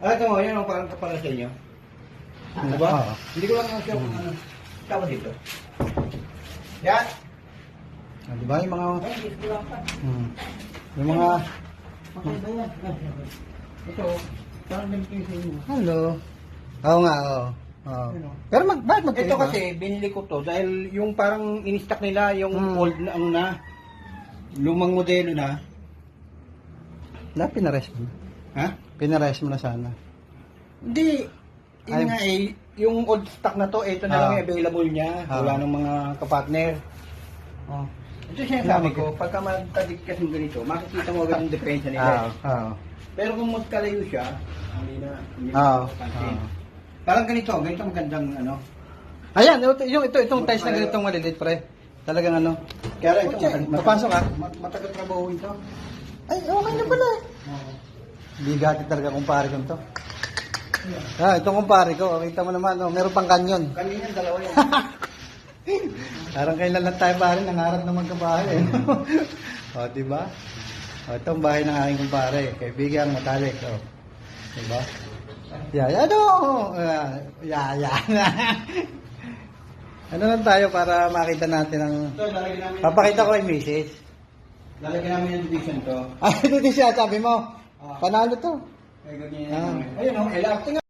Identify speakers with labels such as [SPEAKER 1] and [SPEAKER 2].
[SPEAKER 1] Ito mo, yun ang parang kapala sa inyo. Diba?
[SPEAKER 2] Oo.
[SPEAKER 1] Hindi ko lang sure kung ano. Tawag dito. Yan.
[SPEAKER 2] Diba yung mga...
[SPEAKER 1] Ay, hindi ko lang pa.
[SPEAKER 2] Yung mga...
[SPEAKER 1] Makaiba yan. Ito, parang ganito yung sa inyo.
[SPEAKER 2] Hello. Oo nga, oo. Oo. Pero bakit magkaiba?
[SPEAKER 1] Ito kasi, binili ko to dahil yung parang in-stock nila, yung old na ano na, lumang modelo na.
[SPEAKER 2] Pinares mo na.
[SPEAKER 1] Ha?
[SPEAKER 2] Pinares mo na sana.
[SPEAKER 1] Hindi. Yun nga eh, yung old stock na to, ito na lang yung available niya. Wala ng mga kapartner.
[SPEAKER 2] Oh.
[SPEAKER 1] Ito siya sabi ko, pagka magtadik kasi ganito, makikita mo agad yung depensa nila.
[SPEAKER 2] Oo.
[SPEAKER 1] Pero kung magkalayo siya, hindi na
[SPEAKER 2] Oo.
[SPEAKER 1] mapapansin. Parang ganito magandang ano.
[SPEAKER 2] Ayan, itong tiles na ganitong maliliit, pre. Talagang ano.
[SPEAKER 1] Kaya ito,
[SPEAKER 2] Papasok ka.
[SPEAKER 1] matagal trabahuin to.
[SPEAKER 2] Ay, okay na pala. Bigati talaga kumpare ko to. Itong kumpare ko, kita mo naman, meron pang kanyon.
[SPEAKER 1] Kanina, dalawa yan.
[SPEAKER 2] Parang kailan lang tayo pare, nangarap na magkabahay. O, diba? O, ito ang bahay ng aking kumpare. Kaibigang matalik. O, diba? Ano lang tayo para makita natin ang...
[SPEAKER 1] Ito, lalagyan namin.
[SPEAKER 2] Papakita ko kay Mrs.
[SPEAKER 1] Lalagyan namin yung division to.
[SPEAKER 2] Ay, ito siya, sabi mo. Panalo to.
[SPEAKER 1] Ay, ganyan. Ayun, electric.